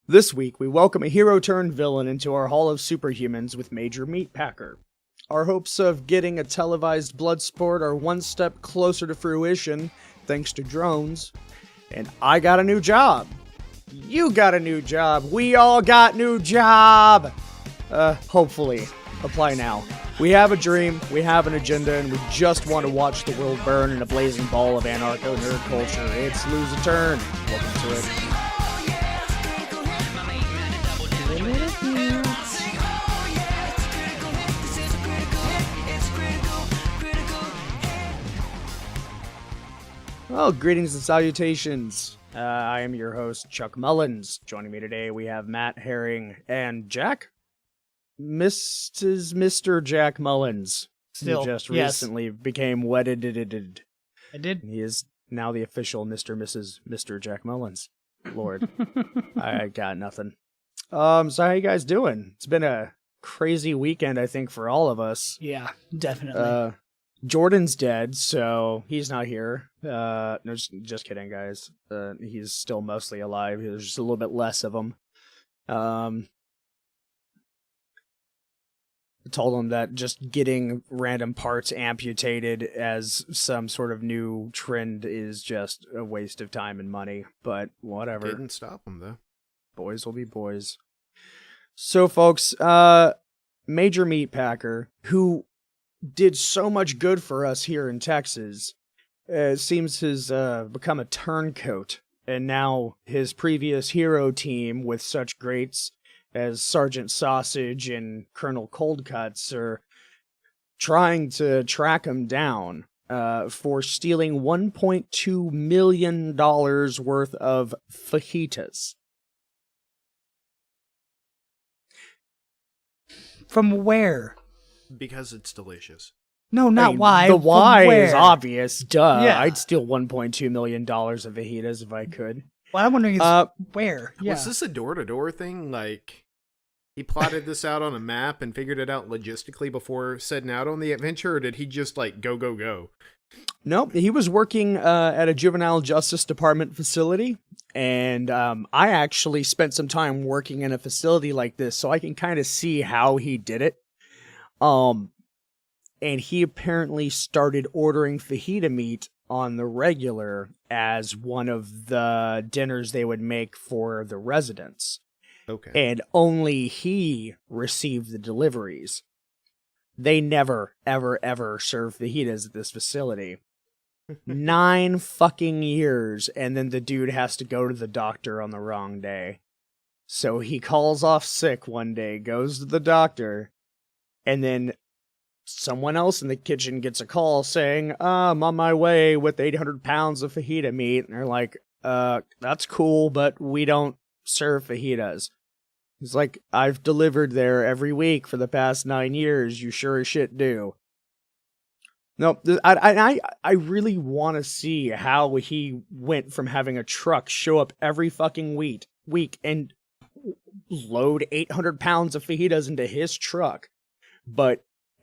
This week, we welcome a hero-turned-villain into our Hall of Superhumans with Major Meatpacker. Our hopes of getting a televised blood sport are one step closer to fruition, thanks to drones. And I got a new job. You got a new job. We all got new job. Hopefully. Apply now. We have a dream, we have an agenda, and we just want to watch the world burn in a blazing ball of anarcho-nerd culture. It's Lose a Turn. Welcome to it. Well, greetings and salutations. I am your host, Chuck Mullins. Joining me today, we have Matt Herring and Jack. Mr. Jack Mullins. Still, who just yes. recently became wedded. I did. He is now the official Mr. Jack Mullins. Lord. I got nothing. So how you guys doing? It's been a crazy weekend, I think, for all of us. Yeah, definitely. Jordan's dead, so he's not here. No, just kidding, guys. He's still mostly alive. There's just a little bit less of him. I told him that just getting random parts amputated as some sort of new trend is just a waste of time and money, but whatever. Didn't stop him, though. Boys will be boys. So, folks, Major Meatpacker, who did so much good for us here in Texas, seems has become a turncoat, and now his previous hero team with such greats as Sergeant Sausage and Colonel Coldcuts are trying to track him down for stealing $1.2 million worth of fajitas. From where? Because it's delicious. No, not I mean, why. The why From where? is obvious. Duh. Yeah. I'd steal $1.2 million of fajitas if I could. Well, I'm wondering where. Yeah. Was this a door-to-door thing? Like, he plotted this out on a map and figured it out logistically before setting out on the adventure, or did he just, like, go? Nope, he was working at a juvenile justice department facility, and I actually spent some time working in a facility like this, so I can kind of see how he did it. And he apparently started ordering fajita meat on the regular as one of the dinners they would make for the residents. Okay. And only he received the deliveries. They never, ever serve fajitas at this facility. 9 fucking years, and then the dude has to go to the doctor on the wrong day. So he calls off sick one day, goes to the doctor, and then someone else in the kitchen gets a call saying, I'm on my way with 800 pounds of fajita meat. And they're like, that's cool, but we don't serve fajitas. He's like, I've delivered there every week for the past 9 years. You sure as shit do. No, I really want to see how he went from having a truck show up every fucking week and load 800 pounds of fajitas into his truck.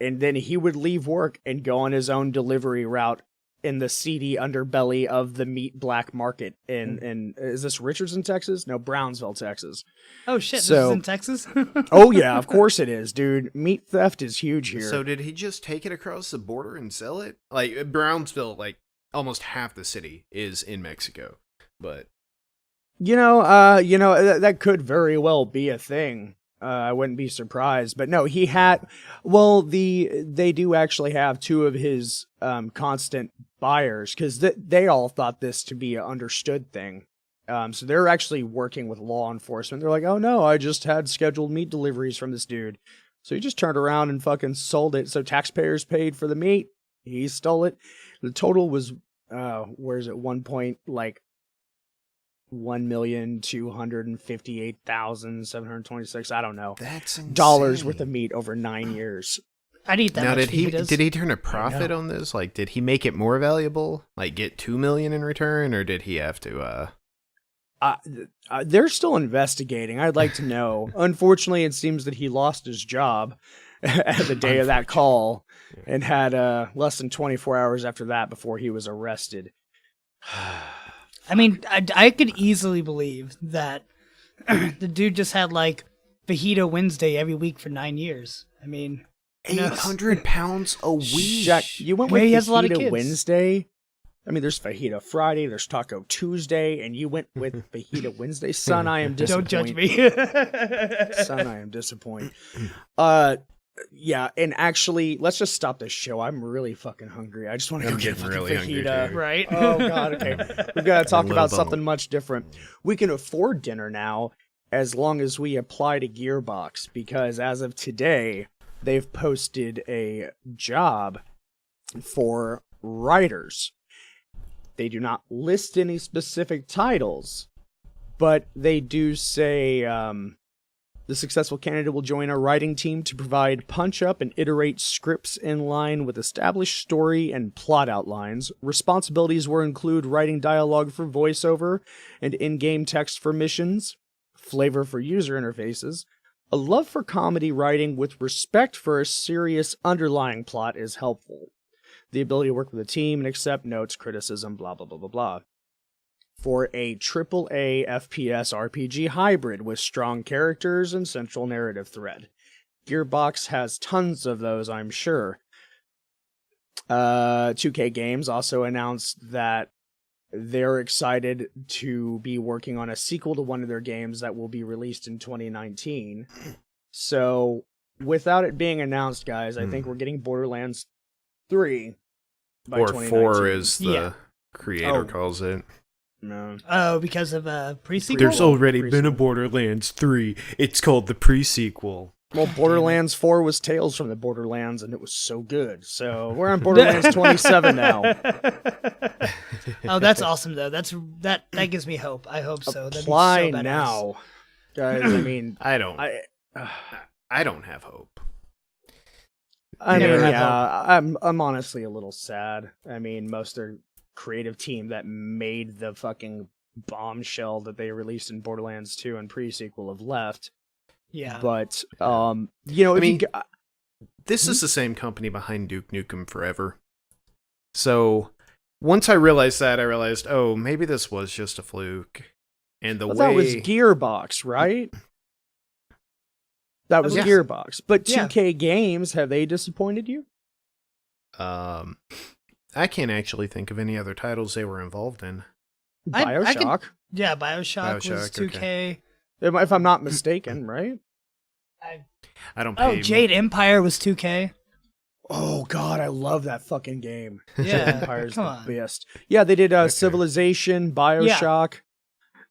And then he would leave work and go on his own delivery route in the seedy underbelly of the meat black market in is this Richardson, Texas? No, Brownsville, Texas. Oh shit, So- this is in Texas? Oh yeah, of course it is, dude. Meat theft is huge here. So did he just take it across the border and sell it? Like, Brownsville, like, almost half the city is in Mexico. But that could very well be a thing. I wouldn't be surprised, but no, he had. Well, they do actually have 2 of his constant buyers because they all thought this to be an understood thing. So they're actually working with law enforcement. They're like, oh no, I just had scheduled meat deliveries from this dude. So he just turned around and fucking sold it. So taxpayers paid for the meat. He stole it. The total was where is it? 1,258,726. I don't know. that's insane. Dollars worth of meat over 9 years. I'd eat that Now, much did he turn a I profit know. on this? Like, did he make it more valuable? Like, get $2 million in return, or did he have to? They're still investigating. I'd like to know. Unfortunately, it seems that he lost his job at the day of that call and had less than 24 hours after that before he was arrested. I mean, I could easily believe that The dude just had like Fajita Wednesday every week for 9 years. I mean, 800 pounds a week. Jack, you went Yeah, with he has a lot of Fajita kids. Wednesday. I mean, there's Fajita Friday, there's Taco Tuesday, and you went with Fajita Wednesday. Son, I am disappointed. don't judge me. Son, I am disappointed. Yeah, and actually, let's just stop this show. I'm really fucking hungry. I just want to go get getting fucking really hungry, fajita. too. Right? Oh god, okay. We've got to talk A about little something bone. much different. We can afford dinner now as long as we apply to Gearbox, because as of today, they've posted a job for writers. They do not list any specific titles, but they do say the successful candidate will join a writing team to provide punch-up and iterate scripts in line with established story and plot outlines. Responsibilities will include writing dialogue for voiceover and in-game text for missions, flavor for user interfaces. A love for comedy writing with respect for a serious underlying plot is helpful. The ability to work with a team and accept notes, criticism, blah, blah, blah, blah, blah. For a AAA FPS RPG hybrid with strong characters and central narrative thread. Gearbox has tons of those, I'm sure. 2K Games also announced that they're excited to be working on a sequel to one of their games that will be released in 2019. So, without it being announced, guys, I think we're getting Borderlands 3 by Or 2019. 4 as the Yeah. creator Oh. calls it. No. Oh, because of pre-sequel? There's already Prequel. been a Borderlands 3. It's called the pre-sequel. Well, Borderlands 4 was Tales from the Borderlands, and it was so good. So we're on Borderlands 27 now. Oh, that's awesome though. That gives me hope. I hope so. That'd be Apply so badass. now, guys. I mean, I don't I don't have hope. mean, Never have yeah, I'm honestly a little sad. I mean, most of their creative team that made the fucking bombshell that they released in Borderlands 2 and pre-sequel have left. Yeah. But you know, I if mean, you, This is the same company behind Duke Nukem Forever. So once I realized that, I realized, oh, maybe this was just a fluke. And the well, way that was Gearbox, right? That was Yes. Gearbox. But Yeah. 2K Games, have they disappointed you? I can't actually think of any other titles they were involved in. I BioShock, Yeah, Bioshock was BioShock, 2K. if I'm not mistaken, right? I don't Oh, pay Jade Empire was 2K. Oh god, I love that fucking game. Yeah, Empire's come the on. best. Yeah, they did Civilization, BioShock.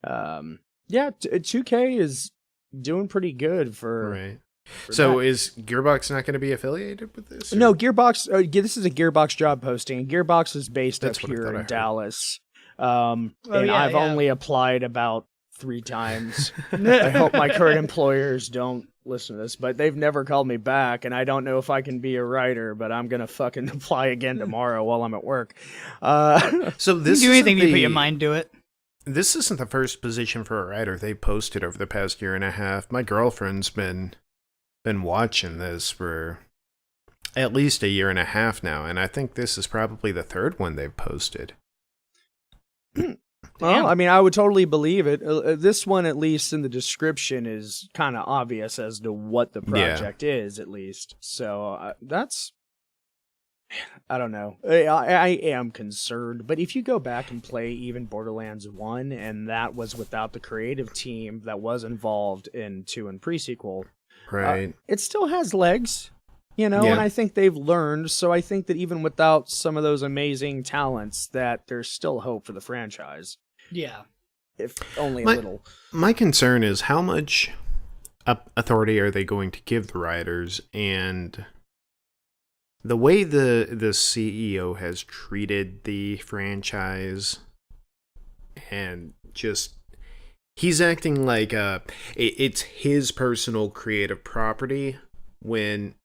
Yeah, 2K is doing pretty good for. Right. for So that. is Gearbox not going to be affiliated with this? or- No, Gearbox. This is a Gearbox job posting. Gearbox is based That's up what I here thought I in heard. Dallas, and yeah, I've yeah. only applied about 3 times. I hope my current employers don't listen to this, but they've never called me back, and I don't know if I can be a writer, but I'm gonna fucking apply again tomorrow while I'm at work. So You this can do anything isn't to put your the- mind to it. This isn't the first position for a writer they posted over the past year and a half. My girlfriend's been watching this for at least a year and a half now, and I think this is probably the third one they've posted. Well, I mean, I would totally believe it. This one, at least in the description, is kind of obvious as to what the project is, at least. So that's, I don't know. I am concerned, but if you go back and play even Borderlands 1, and that was without the creative team that was involved in 2 and pre-sequel, Right. it still has legs, you know, Yeah. and I think they've learned. So I think that even without some of those amazing talents, that there's still hope for the franchise, Yeah. if only a My- little. My concern is how much authority are they going to give the writers, and the way the CEO has treated the franchise, and just he's acting like it's his personal creative property, when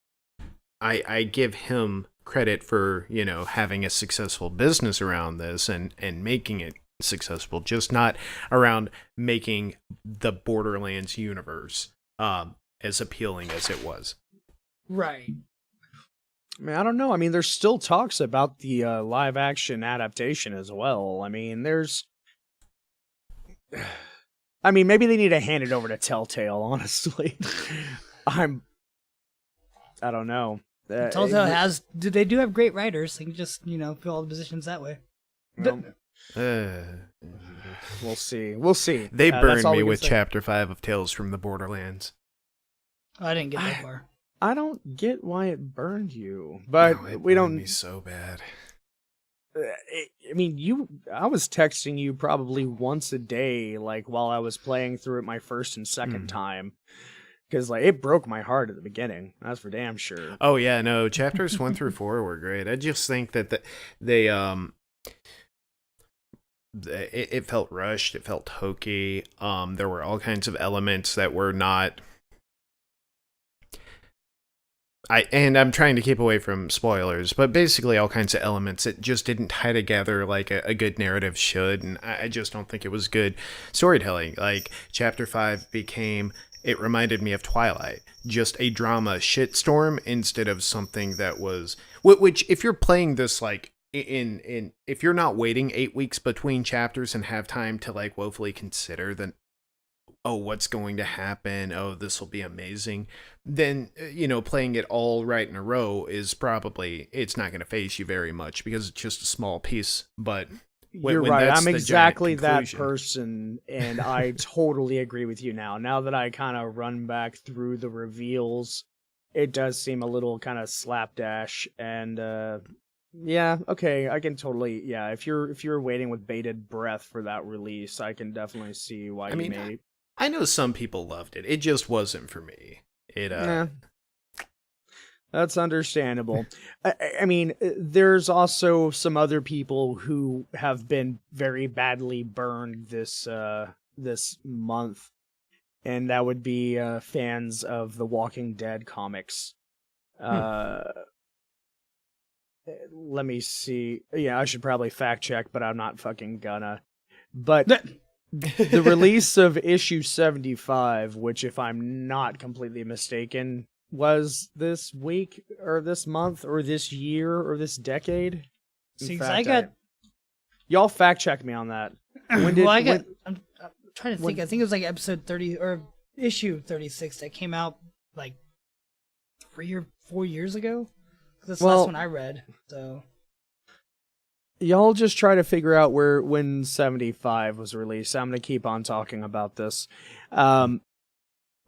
I give him credit for, you know, having a successful business around this and making it successful, just not around making the Borderlands universe as appealing as it was. Right. I mean, I don't know. I mean, there's still talks about the live action adaptation as well. I mean, I mean, maybe they need to hand it over to Telltale, honestly. I don't know. Telltale they do have great writers. They can just, fill all the positions that way. Well, we'll see. We'll see. They burned me with Chapter 5 of Tales from the Borderlands. I didn't get that far. I don't get why it burned you, but we don't. Me so bad. I mean, I was texting you probably once a day, like while I was playing through it my first and second time, because like it broke my heart at the beginning. That's for damn sure. Oh yeah, no, chapters 1 through 4 were great. I just think that it felt rushed. It felt hokey. There were all kinds of elements that were not. I'm trying to keep away from spoilers, but basically all kinds of elements that just didn't tie together like a good narrative should, and I just don't think it was good storytelling. Like, Chapter 5 it reminded me of Twilight, just a drama shitstorm instead of something that was, which if you're playing this like, if you're not waiting 8 weeks between chapters and have time to like woefully consider what's going to happen, this will be amazing, then playing it all right in a row is probably, it's not going to faze you very much because it's just a small piece. But you're right, I'm exactly that person, and I totally agree with you now that I kind of run back through the reveals, it does seem a little kind of slapdash, and yeah, okay, I can totally, yeah, if you're waiting with bated breath for that release, I can definitely see why you made it. I know some people loved it. It just wasn't for me. That's understandable. I mean, there's also some other people who have been very badly burned this month, and that would be fans of the Walking Dead comics. Let me see. Yeah, I should probably fact check, but I'm not fucking gonna. But the release of issue 75, which, if I'm not completely mistaken, was this week or this month or this year or this decade. Y'all fact check me on that. I'm trying to think. I think it was like episode 30 or issue 36 that came out like 3 or 4 years ago. That's the last one I read. So y'all just try to figure out when 75 was released. I'm going to keep on talking about this.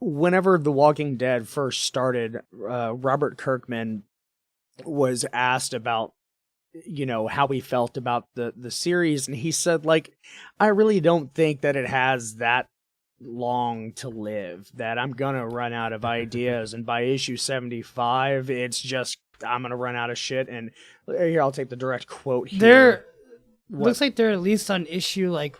Whenever The Walking Dead first started, Robert Kirkman was asked about, how he felt about the series. And he said, like, I really don't think that it has that long to live, that I'm going to run out of ideas. And by issue 75, it's just, I'm going to run out of shit. And here, I'll take the direct quote here. Looks like they're at least on issue like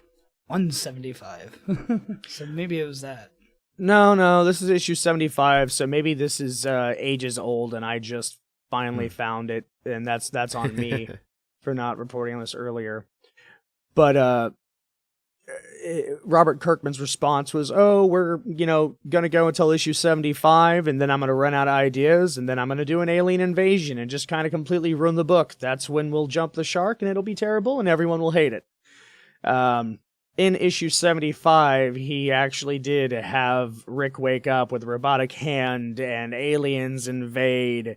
175. So maybe it was that. No, this is issue 75. So maybe this is ages old and I just finally found it. And that's on me for not reporting on this earlier. But Robert Kirkman's response was, we're, going to go until issue 75, and then I'm going to run out of ideas, and then I'm going to do an alien invasion and just kind of completely ruin the book. That's when we'll jump the shark, and it'll be terrible, and everyone will hate it. In issue 75, he actually did have Rick wake up with a robotic hand, and aliens invade,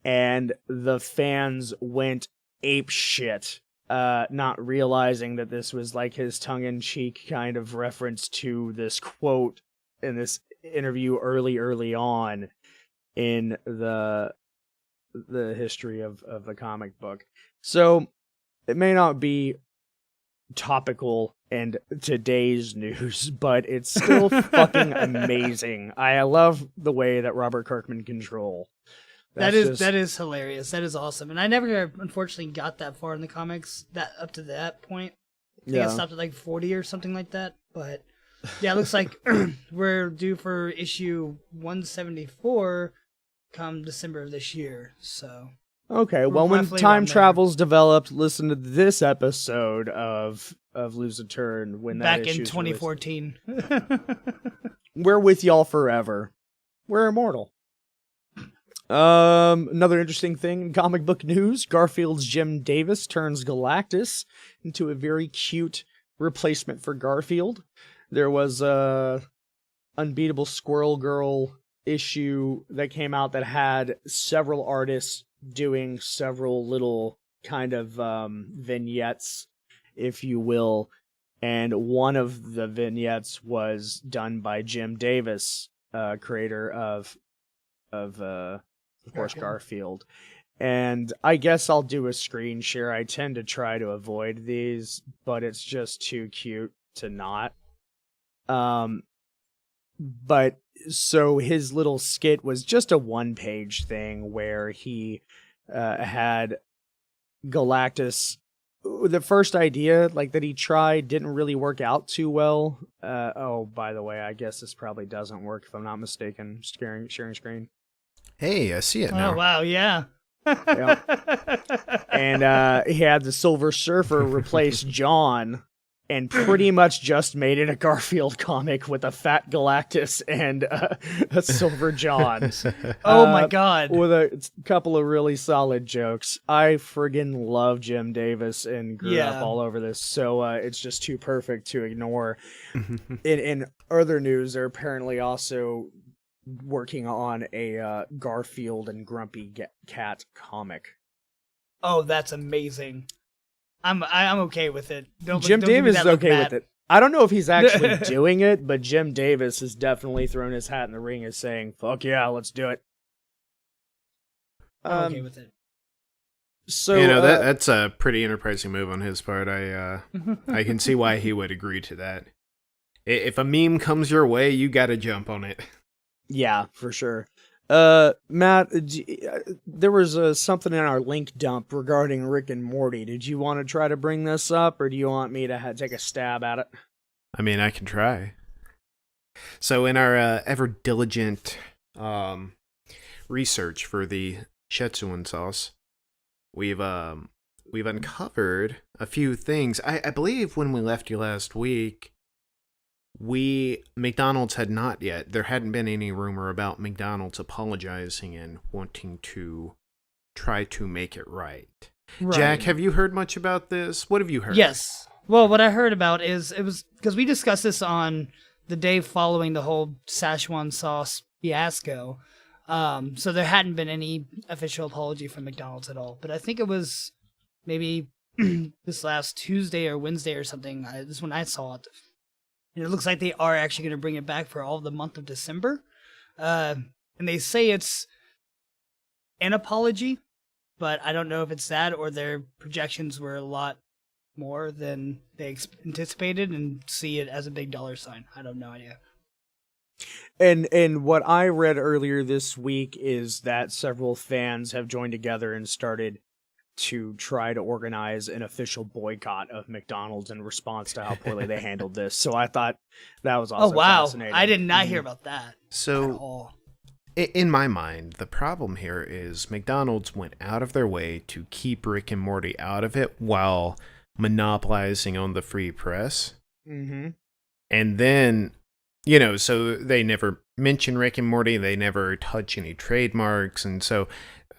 and the fans went ape shit. Not realizing that this was like his tongue-in-cheek kind of reference to this quote in this interview early on in the history of the comic book. So it may not be topical and today's news, but it's still fucking amazing. I love the way that Robert Kirkman control. That is hilarious. That is awesome. And I never, unfortunately, got that far in the comics, up to that point. I think I stopped at like 40 or something like that. But yeah, it looks like we're due for issue 174 come December of this year. So okay, well, when time travel's developed, listen to this episode of Lose a Turn when that back in 2014. We're with y'all forever. We're immortal. Another interesting thing in comic book news, Garfield's Jim Davis turns Galactus into a very cute replacement for Garfield. There was a Unbeatable Squirrel Girl issue that came out that had several artists doing several little kind of vignettes, if you will. And one of the vignettes was done by Jim Davis, creator of course, Garfield. And I guess I'll do a screen share. I tend to try to avoid these, but it's just too cute to not. But so his little skit was just a one-page thing where he had Galactus. The first idea that he tried didn't really work out too well. Oh, by the way, I guess this probably doesn't work if I'm not mistaken. Sharing screen. Hey, I see it now. Oh, wow, yeah. Yep. And he had the Silver Surfer replace John and pretty much just made it a Garfield comic with a fat Galactus and a Silver John. Oh my god. With a couple of really solid jokes. I friggin' love Jim Davis and grew up all over this, so it's just too perfect to ignore. In other news, they're apparently also working on a Garfield and Grumpy Cat comic. Oh, that's amazing. I'm okay with it. Jim Davis is okay with it. I don't know if he's actually doing it, but Jim Davis has definitely thrown his hat in the ring as saying, "Fuck yeah, let's do it." I'm okay with it. So that's a pretty enterprising move on his part. I can see why he would agree to that. If a meme comes your way, you got to jump on it. Yeah, for sure. Matt, there was something in our link dump regarding Rick and Morty. Did you want to try to bring this up, or do you want me to take a stab at it? I mean, I can try. So in our ever diligent research for the schezwan sauce, we've uncovered a few things. I believe when we left you last week, McDonald's had not yet. There hadn't been any rumor about McDonald's apologizing and wanting to try to make it right. Jack, have you heard much about this? What have you heard? Yes. Well, what I heard about is it was because we discussed this on the day following the whole Szechuan sauce fiasco. So there hadn't been any official apology from McDonald's at all. But I think it was maybe this last Tuesday or Wednesday or something. This is when I saw it. And it looks like they are actually going to bring it back for all of the month of December. And they say it's an apology, but I don't know if it's that or their projections were a lot more than they anticipated and see it as a big dollar sign. I have no idea. And what I read earlier this week is that several fans have joined together and started to try to organize an official boycott of McDonald's in response to how poorly they handled this. So I thought that was also fascinating. I did not hear about that so, at all. In my mind, the problem here is McDonald's went out of their way to keep Rick and Morty out of it while monopolizing on the free press. Mm-hmm. And then, so they never mention Rick and Morty. They never touch any trademarks. And so,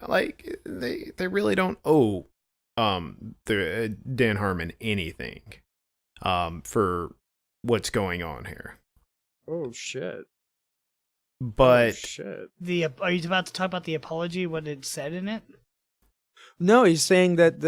they really don't owe Dan Harmon anything for what's going on here. Oh, shit. But are you about to talk about the apology? What it said in it? No, he's saying that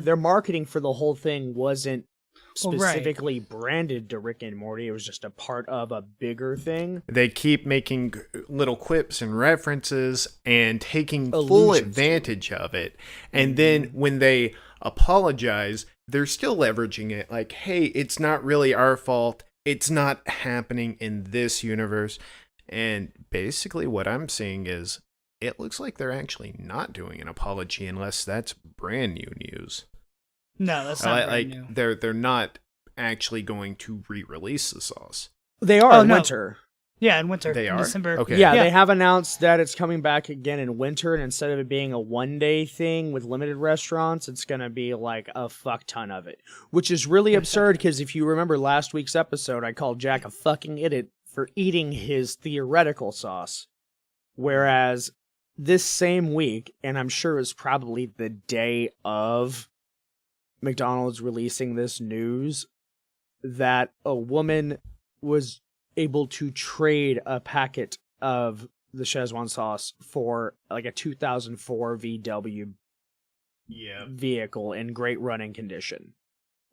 their marketing for the whole thing wasn't specifically branded to Rick and Morty. It was just a part of a bigger thing. They keep making little quips and references and taking full advantage of it. And then when they apologize, they're still leveraging it. Like, hey, it's not really our fault. It's not happening in this universe. And basically what I'm seeing is it looks like they're actually not doing an apology unless that's brand new news. No, that's not brand new. They're not actually going to re-release the sauce. They are in winter. Yeah, in winter. They in are? December. Okay. Yeah, they have announced that it's coming back again in winter, and instead of it being a one-day thing with limited restaurants, it's going to be like a fuck ton of it. Which is really absurd, because if you remember last week's episode, I called Jack a fucking idiot for eating his theoretical sauce. Whereas this same week, and I'm sure it was probably the day of McDonald's releasing this news, that a woman was able to trade a packet of the Schezwan sauce for like a 2004 VW vehicle in great running condition.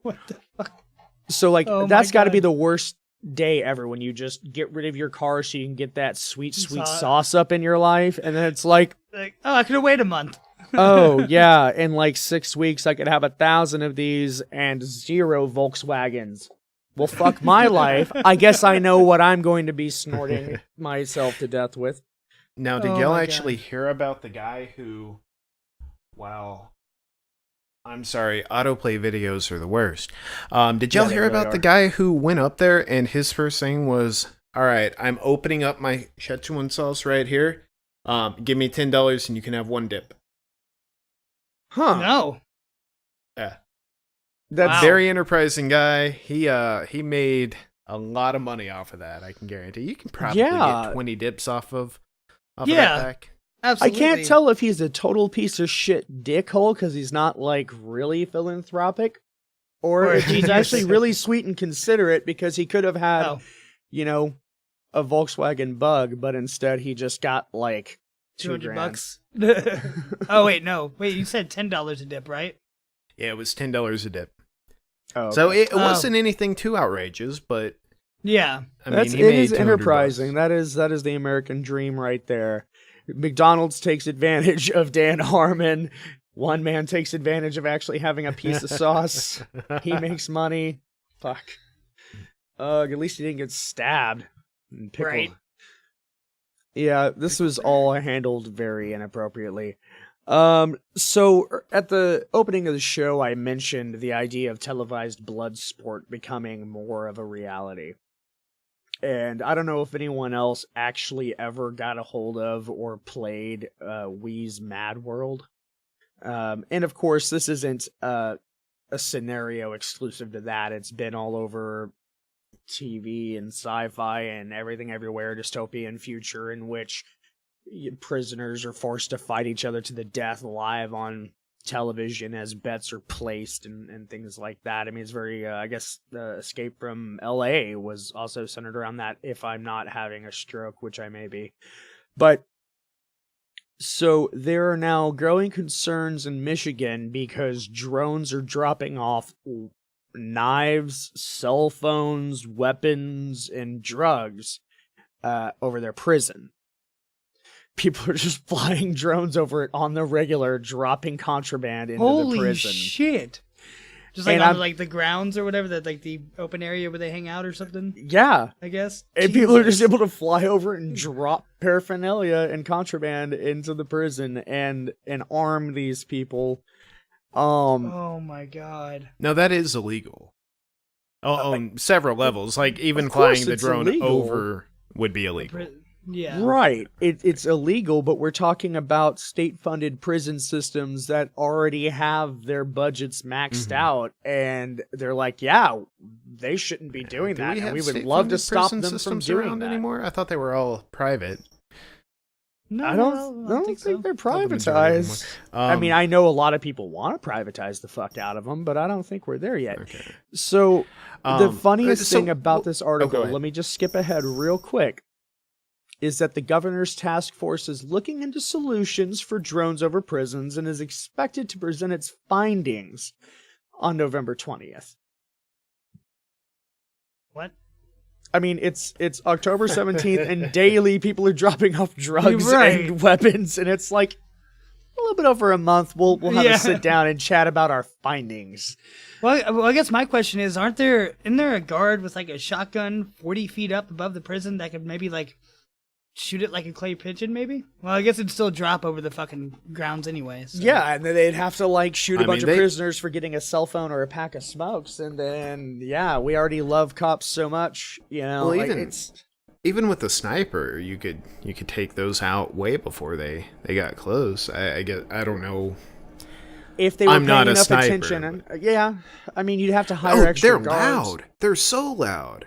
What the fuck? So like Oh that's my got to be God. the worst day ever when you just get rid of your car so you can get that sweet Sauce. sauce up in your life, and then it's like, Like, oh, I could have waited a month. oh yeah, in like 6 weeks I could have 1,000 of these and 0 Volkswagens. Well, fuck my life. I guess I know what I'm going to be snorting myself to death with. Now, did Oh y'all my actually God. hear about the guy who? Wow. I'm sorry, autoplay videos are the worst. Did y'all Yeah, they hear really about the are. guy who went up there and his first thing was, "All right, I'm opening up my Schezwan sauce right here. Give me $10 and you can have one dip." Huh. No. Yeah, That's Wow. very enterprising guy. He made a lot of money off of that. I can guarantee. You can probably Yeah. get 20 dips off of that Yeah. pack. Absolutely. I can't tell if he's a total piece of shit dickhole because he's not like really philanthropic, or Or a if he's genius. actually really sweet and considerate because he could have had, Oh, you know, a Volkswagen Bug, but instead he just got like $200. $2,000. Oh wait, no. Wait, you said $10 a dip, right? Yeah, it was $10 a dip. Oh, So okay. it wasn't anything too outrageous, but Yeah. I mean, he it made is $200. enterprising. That is the American dream right there. McDonald's takes advantage of Dan Harmon. One man takes advantage of actually having a piece of sauce. He makes money. Fuck. At least he didn't get stabbed. And pickled. Right. Yeah, this was all handled very inappropriately. So at the opening of the show, I mentioned the idea of televised blood sport becoming more of a reality. And I don't know if anyone else actually ever got a hold of or played Wii's Mad World. And of course, this isn't a scenario exclusive to that. It's been all over TV and sci-fi and everything everywhere, dystopian future in which prisoners are forced to fight each other to the death live on television as bets are placed and things like that. I mean, it's very, I guess the Escape from LA was also centered around that, if I'm not having a stroke, which I may be. But so there are now growing concerns in Michigan because drones are dropping off knives, cell phones, weapons, and drugs over their prison. People are just flying drones over it on the regular, dropping contraband into Holy the prison. shit! Just like And on I'm- like the grounds or whatever, that like the open area where they hang out or something. Yeah. I guess. And people are just Jesus. able to fly over and drop paraphernalia and contraband into the prison and arm these people. Oh my god. No, that is illegal. On several levels. Like, even Of course flying the it's drone illegal. over would be illegal. Yeah. Right. It's illegal, but we're talking about state-funded prison systems that already have their budgets maxed out, and they're like, yeah, they shouldn't be doing Do that, we and have we would love to state-funded stop prison them from systems doing around that. anymore? I thought they were all private. No, I don't think so. they're Thought the majority of them privatized. were. I mean, I know a lot of people want to privatize the fuck out of them, but I don't think we're there yet. Okay. So the funniest so- thing about well- this go article, ahead. let me just skip ahead real quick, is that the governor's task force is looking into solutions for drones over prisons and is expected to present its findings on November 20th. What? I mean, it's October 17th, and daily people are dropping off drugs Right. and weapons, and it's like a little bit over a month. We'll have Yeah. a sit down and chat about our findings. Well, I guess my question is, isn't there a guard with like a shotgun 40 feet up above the prison that could maybe like shoot it like a clay pigeon, maybe? Well, I guess it'd still drop over the fucking grounds anyway. So. Yeah, and then they'd have to like shoot a I bunch mean, of they- prisoners for getting a cell phone or a pack of smokes, and then yeah, we already love cops so much, you know. Well, like, even- it's Even with the sniper, you could take those out way before they got close. I don't know. if they were I'm paying not a enough sniper, attention, and yeah, I mean, you'd have to hire extra they're guards. loud. They're so loud.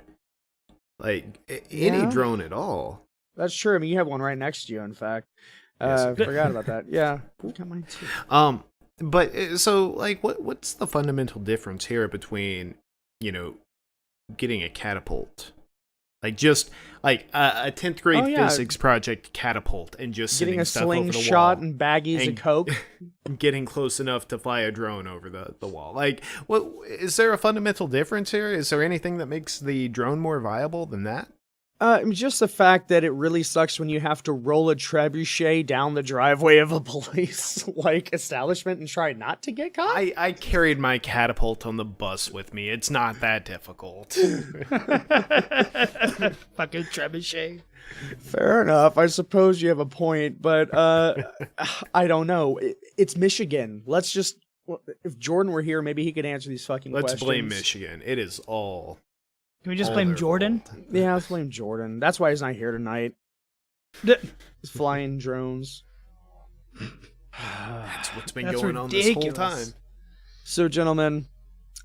Like any Yeah. drone at all. That's true. I mean, you have one right next to you. In fact, Yes. forgot about that. Yeah, I got mine too. But so like, what's the fundamental difference here between, you know, getting a catapult. Like just like a 10th grade physics project catapult and just getting a stuff over the slingshot wall and baggies of coke. Getting close enough to fly a drone over the wall. Like, what is there a fundamental difference here? Is there anything that makes the drone more viable than that? Just the fact that it really sucks when you have to roll a trebuchet down the driveway of a police establishment and try not to get caught. I carried my catapult on the bus with me. It's not that difficult. Fucking trebuchet. Fair enough. I suppose you have a point, but I don't know. It's Michigan. Let's just, if Jordan were here, maybe he could answer these fucking questions. Let's blame Michigan. It is all. Can we just blame Jordan? Yeah, let's blame Jordan. That's why he's not here tonight. He's flying drones. That's what's been going on this whole time. So, gentlemen,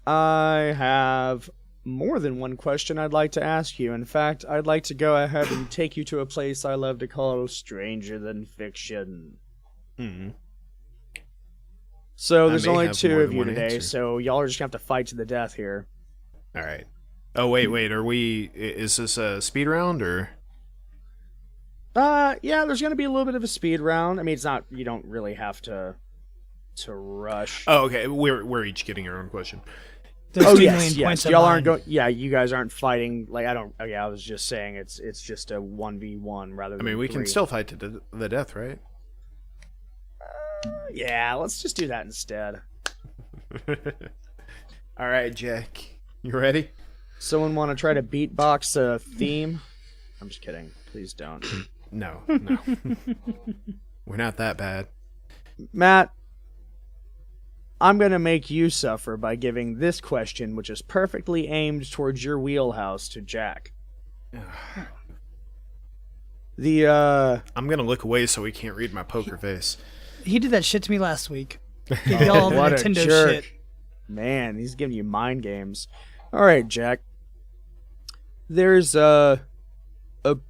I have more than one question I'd like to ask you. In fact, I'd like to go ahead and take you to a place I love to call Stranger Than Fiction. Mm-hmm. So, there's only two of you today, so y'all are just going to have to fight to the death here. All right. Oh, wait, is this a speed round, or? Yeah, there's going to be a little bit of a speed round. I mean, it's not, you don't really have to rush. Oh, okay, we're each getting our own question. There's yes. Y'all aren't going, you guys aren't fighting, I was just saying it's just a 1v1 rather than we 3. can still fight to the death, right? Yeah, let's just do that instead. All right, Jack, you ready? Someone want to try to beatbox a theme? I'm just kidding. Please don't. No. We're not that bad. Matt, I'm going to make you suffer by giving this question, which is perfectly aimed towards your wheelhouse, to Jack. I'm going to look away so he can't read my poker face. He did that shit to me last week. Gave y'all all the Nintendo shit. Man, he's giving you mind games. All right, Jack. There's a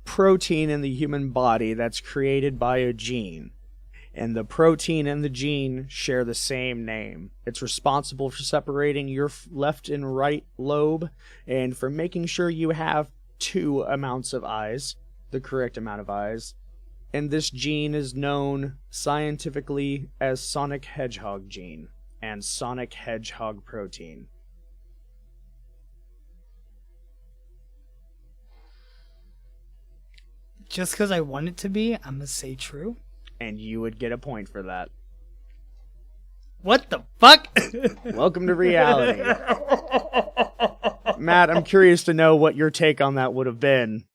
protein in the human body that's created by a gene, and the protein and the gene share the same name. It's responsible for separating your left and right lobe, and for making sure you have 2 amounts of eyes, the correct amount of eyes. And this gene is known scientifically as Sonic Hedgehog gene and Sonic Hedgehog protein. Just because I want it to be, I'm going to say true. And you would get a point for that. What the fuck? Welcome to reality. Matt, I'm curious to know what your take on that would have been.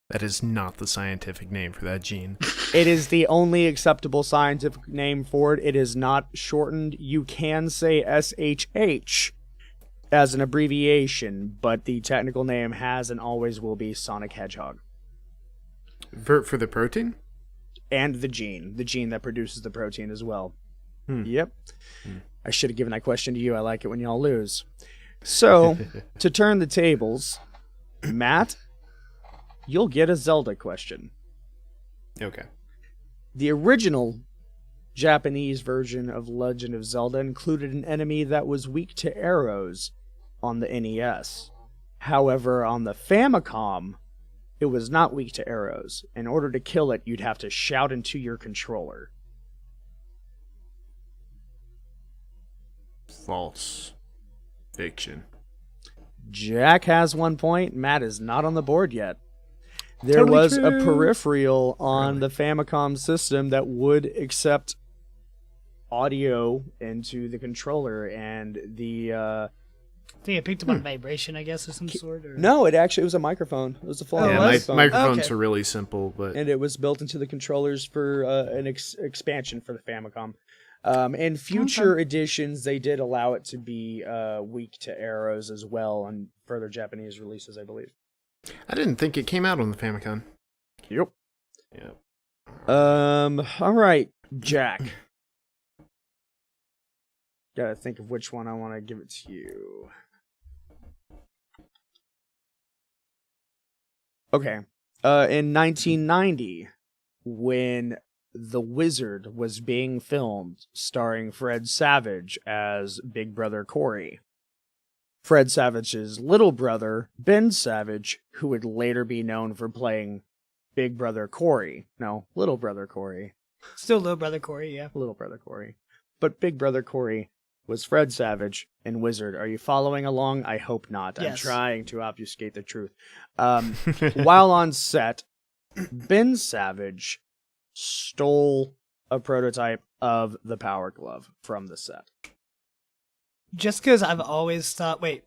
That is not the scientific name for that gene. It is the only acceptable scientific name for it. It is not shortened. You can say SHH as an abbreviation, but the technical name has and always will be Sonic Hedgehog. For the protein? And the gene that produces the protein as well. Yep. I should have given that question to you. I like it when y'all lose. So, to turn the tables, Matt, you'll get a Zelda question. Okay. The original Japanese version of Legend of Zelda included an enemy that was weak to arrows on the NES. However, on the Famicom, it was not weak to arrows. In order to kill it, you'd have to shout into your controller. False. Fiction. Jack has 1 point. Matt is not on the board yet. There was a peripheral on the Famicom system that would accept audio into the controller, and the I think it picked up on vibration, I guess, of some sort. Or... No, it was a microphone. It was a full microphone. Microphones are really simple, but and it was built into the controllers for an expansion for the Famicom. In future editions, they did allow it to be weak to arrows as well on further Japanese releases, I believe. I didn't think it came out on the Famicom. Yep. All right, Jack. Gotta think of which one I want to give it to you. Okay. In 1990, when The Wizard was being filmed, starring Fred Savage as Big Brother Corey, Fred Savage's little brother, Ben Savage, who would later be known for playing Big Brother Corey. No, Little Brother Corey. Still Little Brother Corey, yeah. Little Brother Corey. But Big Brother Corey was Fred Savage in Wizard. Are you following along? I hope not. Yes. I'm trying to obfuscate the truth. While on set, Ben Savage stole a prototype of the Power Glove from the set. Just because I've always thought, wait.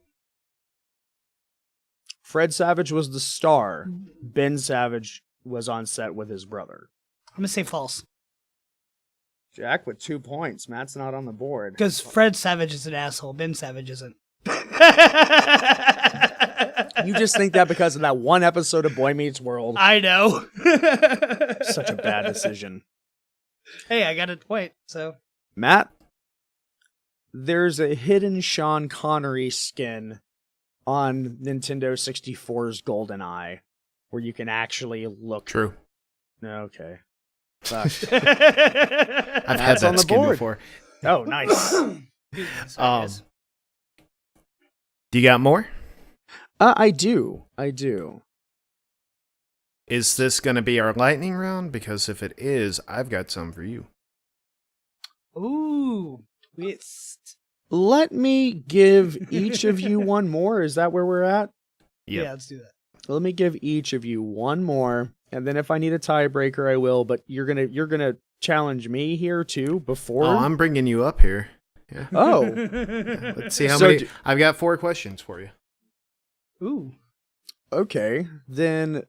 Fred Savage was the star. Ben Savage was on set with his brother. I'm going to say false. Jack with 2 points. Matt's not on the board. Because Fred Savage is an asshole. Ben Savage isn't. You just think that because of that one episode of Boy Meets World. I know. Such a bad decision. Hey, I got a point, so. Matt, there's a hidden Sean Connery skin on Nintendo 64's GoldenEye where you can actually look. True. Okay. Fuck. I've had that skin before. Oh, nice. Do you got more? I do. Is this going to be our lightning round? Because if it is, I've got some for you. Ooh, twist. Let me give each of you one more. Is that where we're at? Yep. Yeah, let's do that. Let me give each of you one more, and then if I need a tiebreaker, I will. But you're gonna challenge me here too before. Oh, I'm bringing you up here. Yeah. Oh, Yeah, let's see how many. I've got 4 questions for you. Ooh. Okay, then.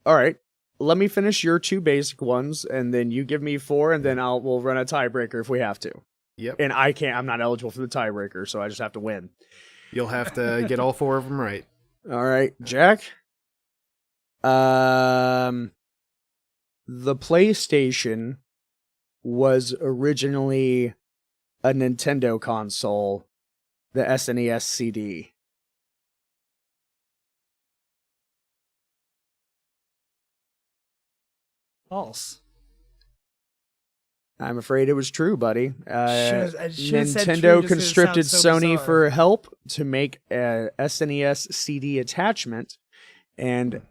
All right. Let me finish your 2 basic ones, and then you give me 4, and then we'll run a tiebreaker if we have to. Yep. And I'm not eligible for the tiebreaker, so I just have to win. You'll have to get all 4 of them right. All right, Jack. The PlayStation was originally a Nintendo console, the SNES CD. False. I'm afraid it was true, buddy. I should've said true Nintendo just 'cause it constricted sounds so Sony bizarre. for help to make a SNES CD attachment. And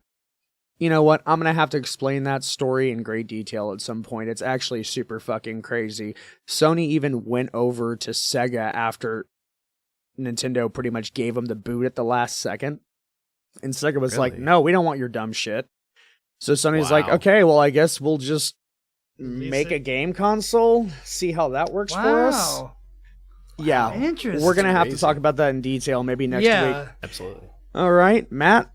you know what? I'm going to have to explain that story in great detail at some point. It's actually super fucking crazy. Sony even went over to Sega after Nintendo pretty much gave them the boot at the last second. And Sega was like, no, we don't want your dumb shit. So Sony's like, okay, well, I guess we'll just make a game console, see how that works for us. Yeah, interesting. we're going to have to talk about that in detail maybe next week. Absolutely. All right, Matt.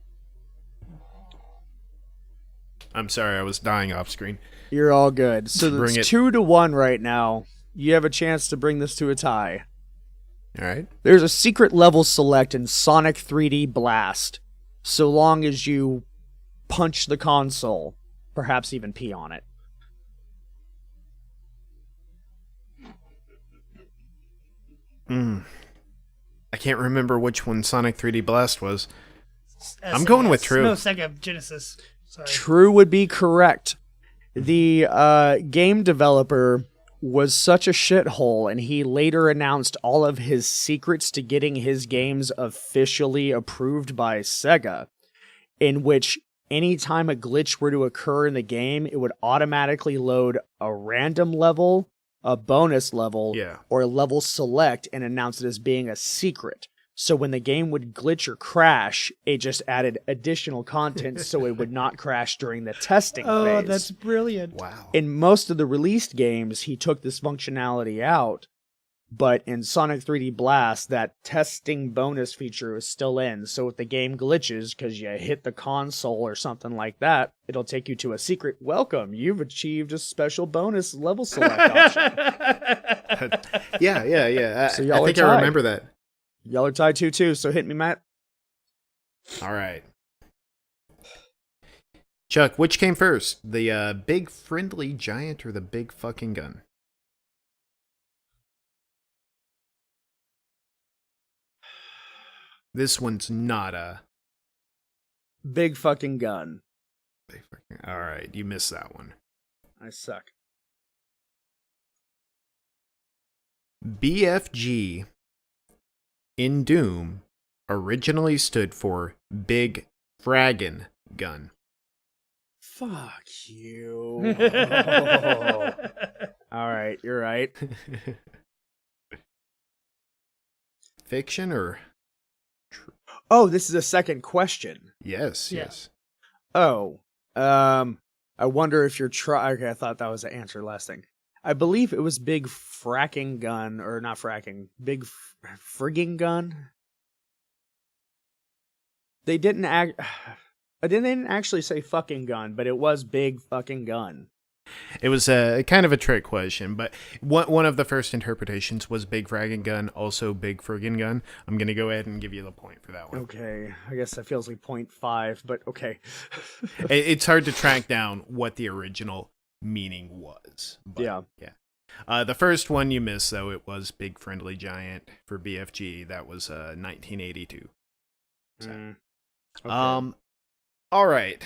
I'm sorry, I was dying off screen. You're all good. So it's 2-1 right now. You have a chance to bring this to a tie. All right. There's a secret level select in Sonic 3D Blast, so long as you punch the console, perhaps even pee on it. I can't remember which one Sonic 3D Blast was. I'm SNES. going with true. No, Sega Genesis. Sorry. True would be correct. The game developer was such a shithole, and he later announced all of his secrets to getting his games officially approved by Sega, in which anytime a glitch were to occur in the game, it would automatically load a random level, a bonus level, or a level select and announce it as being a secret. So when the game would glitch or crash, it just added additional content so it would not crash during the testing phase. Oh, that's brilliant. Wow. In most of the released games, he took this functionality out, but in Sonic 3D Blast, that testing bonus feature is still in. So if the game glitches because you hit the console or something like that, it'll take you to a secret. Welcome, you've achieved a special bonus level select option. Yeah. So I think I remember that. Y'all are tied 2-2, so hit me, Matt. All right. Chuck, which came first? The big friendly giant or the big fucking gun? This one's not a big fucking gun. All right, you missed that one. I suck. BFG in Doom originally stood for Big Fraggin' Gun? Fuck you. Oh. All right, you're right. Fiction or Oh, this is a second question. yes, Yeah. yes. Oh, I wonder if you're okay, I thought that was the answer last thing. I believe it was Big Fracking Gun, or not fracking, Big Frigging Gun. They didn't I didn't actually say fucking gun, but it was Big Fucking Gun. It was a kind of a trick question, but one of the first interpretations was Big Fragging Gun, also Big Friggin' Gun. I'm going to go ahead and give you the point for that one. Okay, I guess that feels like 0.5, but okay. It's hard to track down what the original meaning was. But, yeah. The first one you missed, though, it was Big Friendly Giant for BFG. That was 1982. So. Okay. All right.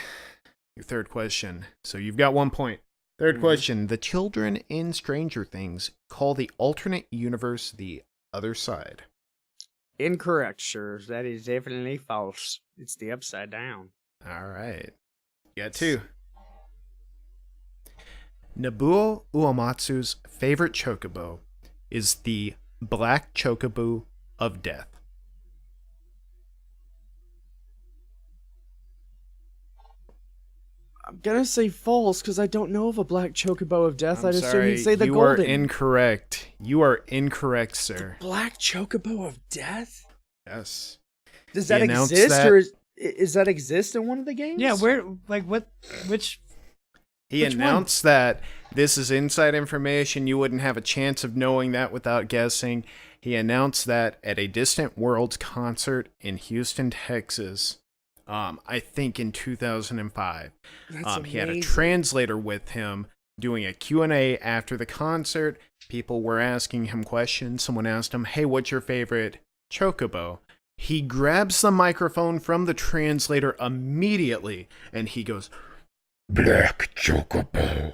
Your third question. So you've got 1 point. Third question. The children in Stranger Things call the alternate universe the other side. Incorrect, sir. That is definitely false. It's the upside down. All right. You got 2. Nobuo Uematsu's favorite chocobo is the Black Chocobo of Death. I'm gonna say false because I don't know of a Black Chocobo of Death. I'd assume he'd say the you golden. are incorrect. You are incorrect, sir. Black Chocobo of Death? Yes. Does that announced exist, that- or is that exist in one of the games? Yeah, where, like, what, which, He Which one? announced that this is inside information. You wouldn't have a chance of knowing that without guessing. He announced that at a Distant Worlds concert in Houston, Texas. I think in 2005. That's He had a amazing. translator with him doing a Q&A after the concert. People were asking him questions. Someone asked him, "Hey, what's your favorite chocobo?" He grabs the microphone from the translator immediately, and he goes, "Black Chocobo."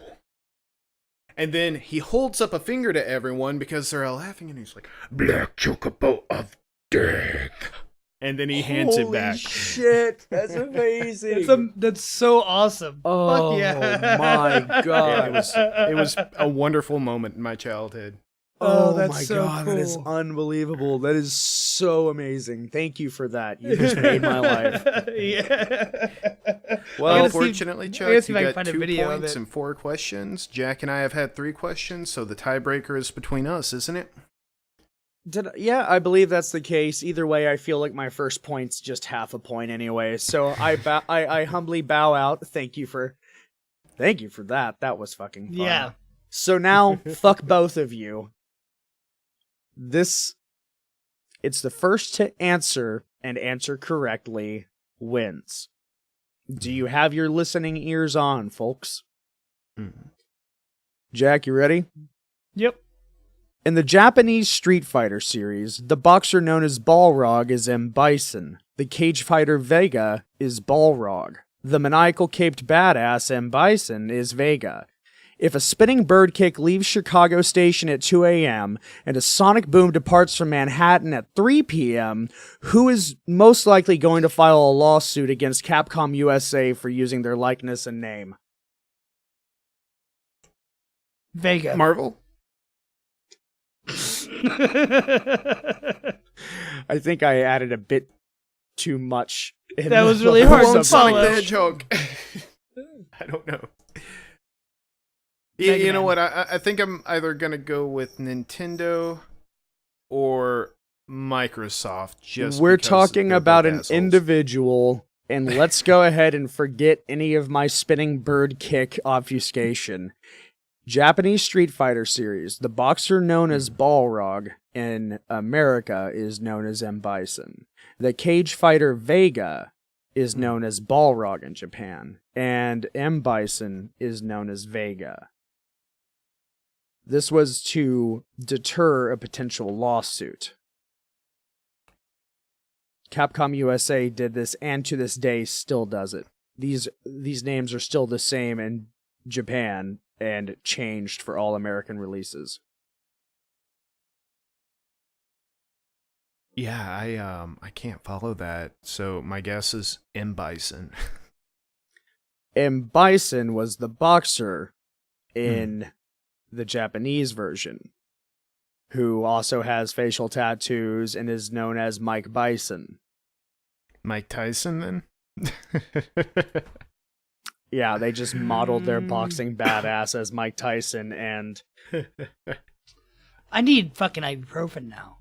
And then he holds up a finger to everyone because they're all laughing, and he's like, "Black Chocobo of Death." And then he hands it back. Shit, that's amazing. that's so awesome. Oh Fuck yeah. my god. It was a wonderful moment in my childhood. Oh, Oh that's my so god, that is cool. unbelievable. That is so amazing. Thank you for that. You just made my life. Yeah. Well, I gotta see- unfortunately, I Chuck, gotta see you if I can got find a 2 video of points it. and 4 questions. Jack and I have had 3 questions, so the tiebreaker is between us, isn't it? Yeah, I believe that's the case. Either way, I feel like my first point's just half a point anyway. So I humbly bow out. Thank you for that. That was fucking fun. Yeah. So now, fuck both of you. It's the first to answer and answer correctly wins. Do you have your listening ears on, folks? Jack, you ready? Yep. In the Japanese Street Fighter series, the boxer known as Balrog is M. Bison. The cage fighter Vega is Balrog. The maniacal caped badass M. Bison is Vega. If a spinning bird kick leaves Chicago Station at 2 a.m. and a sonic boom departs from Manhattan at 3 p.m., who is most likely going to file a lawsuit against Capcom USA for using their likeness and name? Vega. Marvel? I think I added a bit too much. That was really hard to Sonic follow. the Hedgehog. I don't know. Yeah, Mega you know Man. what? I think I'm either going to go with Nintendo or Microsoft. Just We're because talking they're about both an assholes. individual, and let's go ahead and forget any of my spinning bird kick obfuscation. Japanese Street Fighter series. The boxer known as Balrog in America is known as M. Bison. The cage fighter Vega is known as Balrog in Japan, and M. Bison is known as Vega. This was to deter a potential lawsuit. Capcom USA did this, and to this day still does it. These names are still the same in Japan and changed for all American releases. Yeah, I can't follow that. So my guess is M. Bison. M. Bison was the boxer in the Japanese version, who also has facial tattoos and is known as Mike Bison. Mike Tyson, then? Yeah, they just modeled their boxing badass as Mike Tyson, and I need fucking ibuprofen now.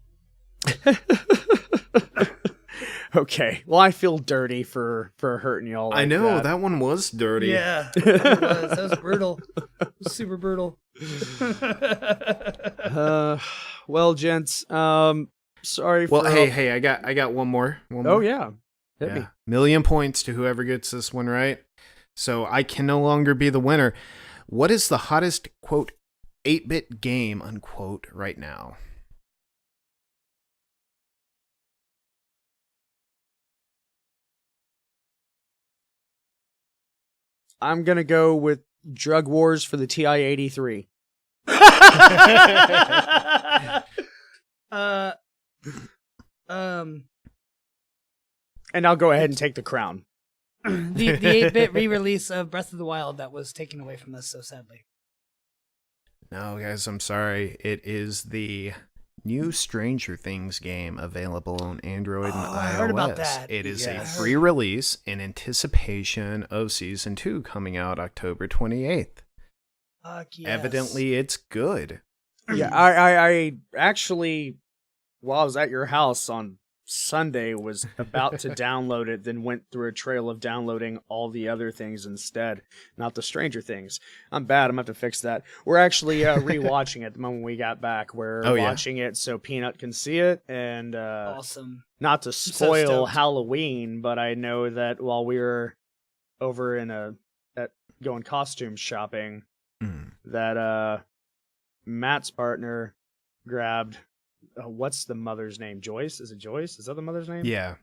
okay. Well, I feel dirty for hurting y'all. Like I know that one was dirty. Yeah, it was. That was brutal. It was super brutal. Well, gents, sorry. Well, for hey, I got one more. Oh yeah, hit me. 1,000,000 points to whoever gets this one right. So I can no longer be the winner. What is the hottest quote 8-bit game unquote right now? I'm gonna go with Drug Wars for the TI-83. And I'll go ahead and take the crown. the 8-bit re-release of Breath of the Wild that was taken away from us so sadly. No, guys, I'm sorry. It is the new Stranger Things game available on Android and iOS. I heard about that. It is Yes. a free release in anticipation of Season 2 coming out October 28th. Fuck yes. Evidently, it's good. Yeah, I actually, while I was at your house on Sunday, was about to download it, then went through a trail of downloading all the other things instead, not the Stranger Things. I'm bad. I'm gonna have to fix that. We're actually rewatching it the moment we got back. We're watching it so Peanut can see it, and awesome. Not to so spoil stoked. Halloween, but I know that while we were over in going costume shopping, that Matt's partner grabbed. What's the mother's name? Joyce? Is it Joyce? Is that the mother's name? Yeah.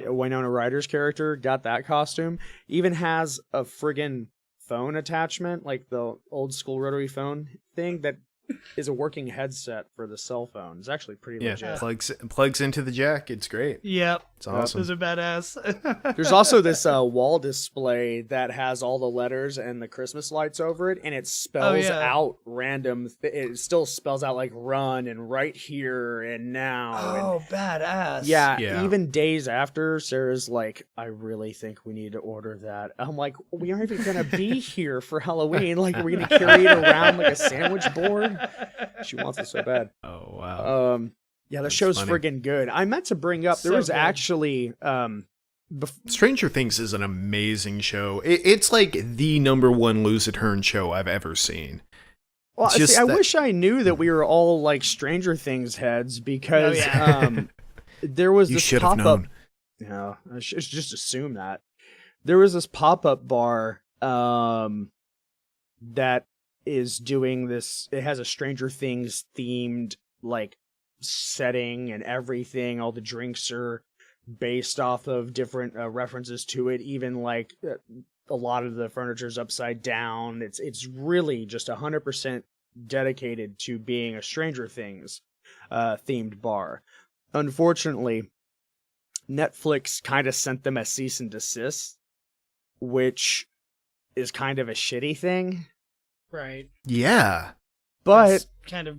Winona Ryder's character got that costume. Even has a friggin' phone attachment, like the old school rotary phone thing that is a working headset for the cell phone. It's actually pretty legit. Plugs into the jack. It's great. Yep. It's awesome. Those are badass. There's also this wall display that has all the letters and the Christmas lights over it, and it spells out random. It still spells out like "run" and "right here" and "now." Oh, badass. Yeah, even days after, Sarah's like, "I really think we need to order that." I'm like, "We aren't even gonna be here for Halloween. Like, we're gonna carry it around like a sandwich board." She wants it so bad. Oh wow. Yeah, the show's funny. friggin' good. I meant to bring up, there So was good. actually Stranger Things is an amazing show. It's like the #1 Lose a Turn show I've ever seen. Well, Just see, I that- wish I knew that we were all like Stranger Things heads, because there was You this should have pop-up. known. No, I should just assume that. There was this pop-up bar that is doing this. It has a Stranger Things themed like setting and everything. All the drinks are based off of different references to it. Even like a lot of the furniture's upside down. It's really just 100% dedicated to being a Stranger Things themed bar. Unfortunately, Netflix kind of sent them a cease and desist, which is kind of a shitty thing. Right. Yeah. But That's kind of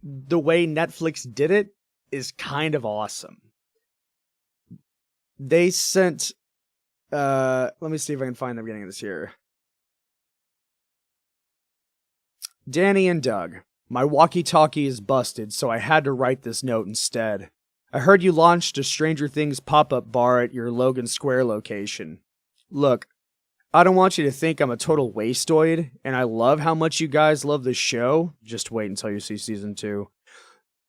the way Netflix did it is kind of awesome. They sent let me see if I can find the beginning of this here. Danny and Doug, my walkie-talkie is busted, so I had to write this note instead. I heard you launched a Stranger Things pop-up bar at your Logan Square location. Look, I don't want you to think I'm a total wasteoid, and I love how much you guys love the show. Just wait until you see season 2.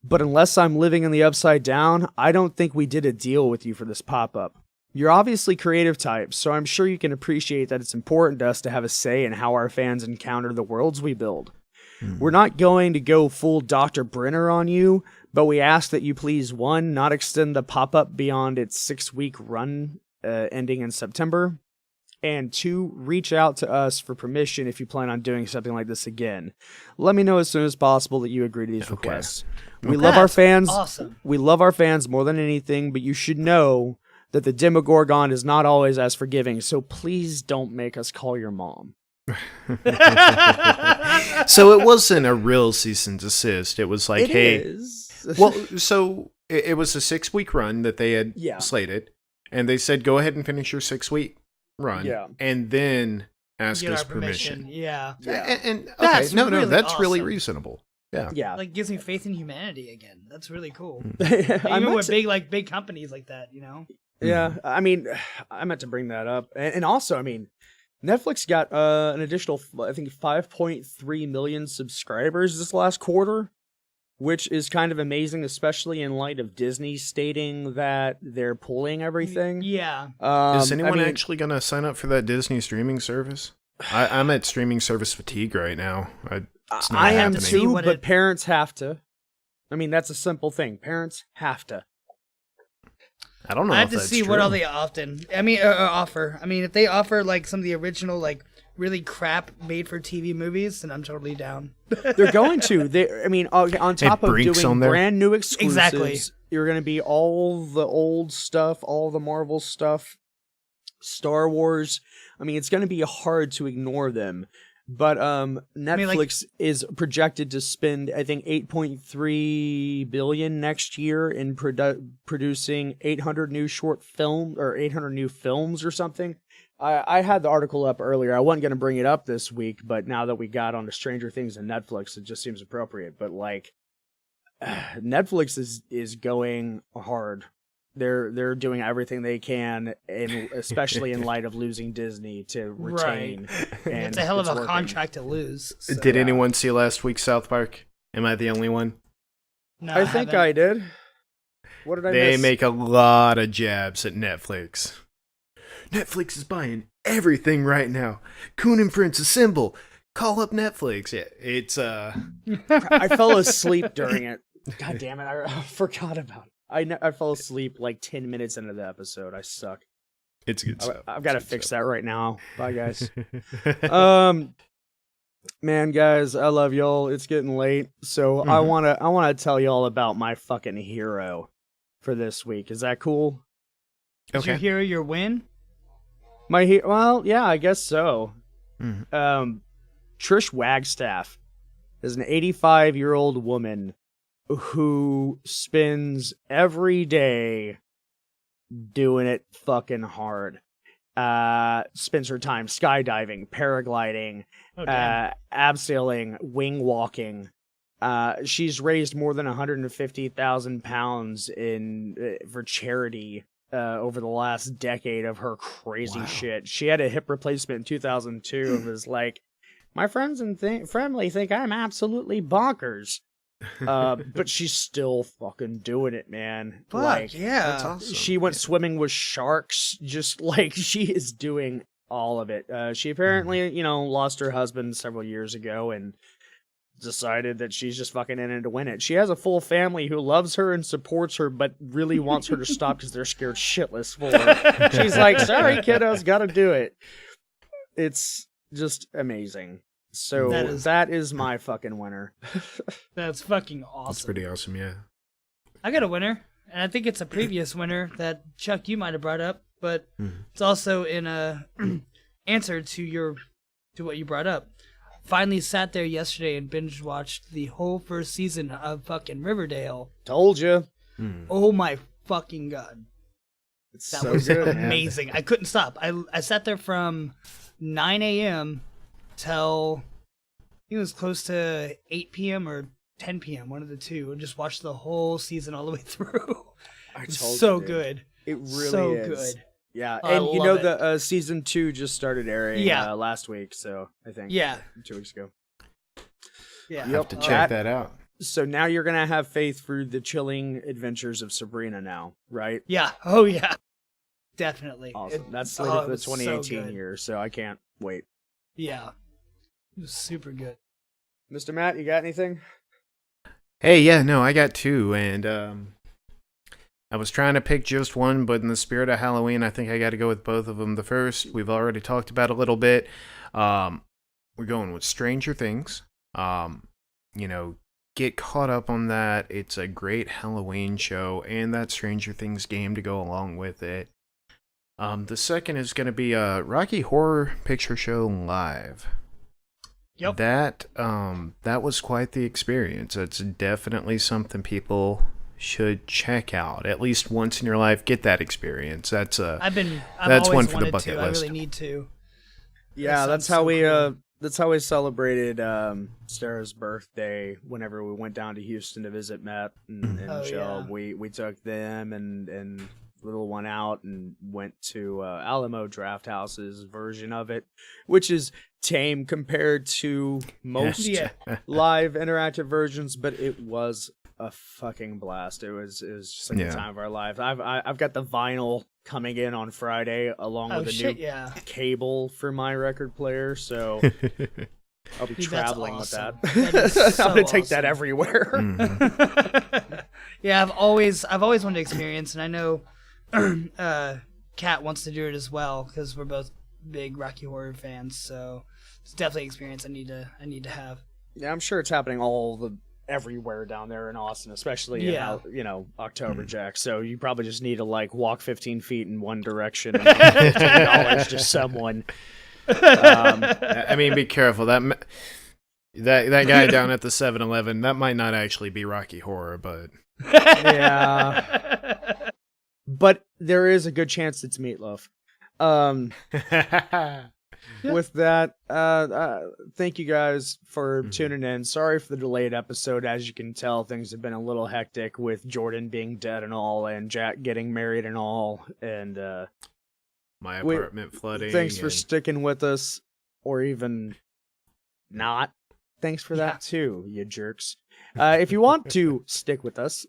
But unless I'm living in the Upside Down, I don't think we did a deal with you for this pop-up. You're obviously creative types, so I'm sure you can appreciate that it's important to us to have a say in how our fans encounter the worlds we build. We're not going to go full Dr. Brenner on you, but we ask that you please, 1, not extend the pop-up beyond its 6-week run ending in September, And 2, reach out to us for permission if you plan on doing something like this again. Let me know as soon as possible that you agree to these requests. We love our fans. Awesome. We love our fans more than anything, but you should know that the Demogorgon is not always as forgiving, so please don't make us call your mom. So it wasn't a real cease and desist. It was like, hey, is. well, so it was a 6-week run that they had Yeah. slated, and they said, go ahead and finish your 6-week run, and then ask Get us our permission. Yeah. And okay, That's no, really that's really awesome. reasonable. Yeah. Yeah. Like gives me faith in humanity again. That's really cool. I Even meant with to- big companies like that, you know. Yeah, I mean, I meant to bring that up, and also, I mean, Netflix got an additional, I think, 5.3 million subscribers this last quarter, which is kind of amazing, especially in light of Disney stating that they're pulling everything. Yeah. Is anyone actually going to sign up for that Disney streaming service? I'm at streaming service fatigue right now. It's not I am happening. See too, what but it- parents have to. I mean, that's a simple thing. Parents have to. I don't know. I have if to that's see true. what all they offer. I mean, if they offer like some of the original, like really crap made-for-TV movies, then I'm totally down. They're going to. I mean, on top of Brinks doing on there. brand new exclusives, Exactly. you're going to be all the old stuff, all the Marvel stuff, Star Wars. I mean, it's going to be hard to ignore them. But Netflix is projected to spend, I think, $8.3 billion next year in producing 800 new short films or 800 new films or something. I had the article up earlier. I wasn't going to bring it up this week, but now that we got on to Stranger Things and Netflix, it just seems appropriate. But like, Netflix is going hard. They're doing everything they can, and especially in light of losing Disney to retain. And It's a hell of a working. contract to lose. So. Did anyone see last week's South Park? Am I the only one? No, I think haven't. I did. What did I They miss? make a lot of jabs at Netflix. Netflix is buying everything right now. Coon and Friends assemble. Call up Netflix. Yeah, it's I fell asleep during it. God damn it! I forgot about it. I fell asleep like 10 minutes into the episode. I suck. it's good stuff. I've got to It's good fix stuff. that right now. Bye, guys. Uh, Man, guys, I love y'all. It's getting late, so I wanna tell y'all about my fucking hero for this week. Is that cool? Did you hear your win? Well, yeah, I guess so. Mhm. Trish Wagstaff is an 85-year-old woman who spends every day doing it fucking hard. Spends her time skydiving, paragliding, abseiling, wing walking. She's raised more than 150,000 pounds for charity over the last decade of her crazy shit. She had a hip replacement in 2002 and was like, my friends and family think I'm absolutely bonkers. But she's still fucking doing it, man. Fuck, like, yeah. That's awesome. she went swimming with sharks, just like she is doing all of it. She apparently, lost her husband several years ago and decided that she's just fucking in it to win it. She has a full family who loves her and supports her, but really wants her to stop because they're scared shitless for her. She's like, sorry, kiddos, gotta do it. It's just amazing. So that is my fucking winner. That's fucking awesome. That's pretty awesome, yeah. I got a winner, and I think it's a previous winner that Chuck you might have brought up, but it's also in a answer to what you brought up. Finally sat there yesterday and binge watched the whole first season of fucking Riverdale. Told you. Oh my fucking god. It's That so was good, man. amazing. I couldn't stop. I sat there from 9 a.m. till it was close to 8 p.m. or 10 p.m., one of the two, and just watched the whole season all the way through. I It's told so you, dude. good. It really so is. good. Yeah, I and you love know it. the season 2 just started airing last week, so I think Yeah. 2 weeks ago. Yeah. I have to Yep. check that out. So now you're gonna have faith through the chilling adventures of Sabrina now, right? Yeah. Oh yeah. Definitely. Awesome. That's it slated for the was so 2018 good. year, so I can't wait. Yeah. It was super good. Mr. Matt, you got anything? Hey, yeah, no, I got two, and I was trying to pick just one, but in the spirit of Halloween, I think I got to go with both of them. The first, we've already talked about a little bit. We're going with Stranger Things. Get caught up on that. It's a great Halloween show, and that Stranger Things game to go along with it. The second is going to be Rocky Horror Picture Show Live. Yep. That was quite the experience. It's definitely something people should check out at least once in your life. Get that experience. That's one for the bucket list. I really need to. Yeah, that's how we celebrated Sarah's birthday whenever we went down to Houston to visit Matt and Michelle. Yeah. We took them and little one out and went to Alamo Draft House's version of it, which is tame compared to most live interactive versions, but it was a fucking blast. It was just like the time of our life. I've got the vinyl coming in on Friday along with a new cable for my record player, so I'll be traveling with that. I'm gonna take that everywhere. Mm-hmm. Yeah, I've always wanted to experience, and I know Kat wants to do it as well because we're both big Rocky Horror fans. So it's definitely an experience I need to have. Yeah, I'm sure it's happening everywhere down there in Austin, especially in October, Jack. So you probably just need to walk 15 feet in one direction and $15 to someone. I mean, be careful. That guy down at the 7-Eleven, that might not actually be Rocky Horror, but yeah. But there is a good chance it's Meatloaf. With that, thank you guys for tuning in. Sorry for the delayed episode. As you can tell, things have been a little hectic with Jordan being dead and all, and Jack getting married and all, and my apartment flooding. Thanks for sticking with us, or even not. Thanks for that too, you jerks. If you want to stick with us,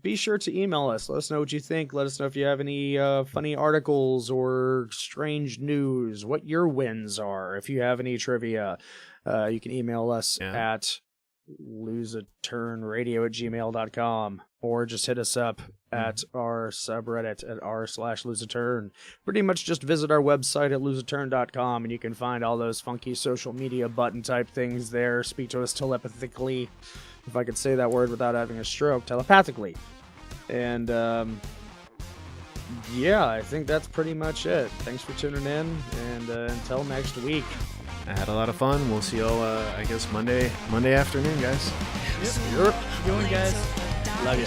be sure to email us. Let us know what you think. Let us know if you have any funny articles or strange news, what your wins are. If you have any trivia, you can email us at loseaturnradio@gmail.com, or just hit us up at our subreddit at r/loseaturn. Pretty much just visit our website at loseaturn.com and you can find all those funky social media button type things there. Speak to us telepathically, if I could say that word without having a stroke, telepathically. And I think that's pretty much it. Thanks for tuning in, and until next week. I had a lot of fun. We'll see y'all, I guess, Monday afternoon, guys. Yep. Going, guys. Love you.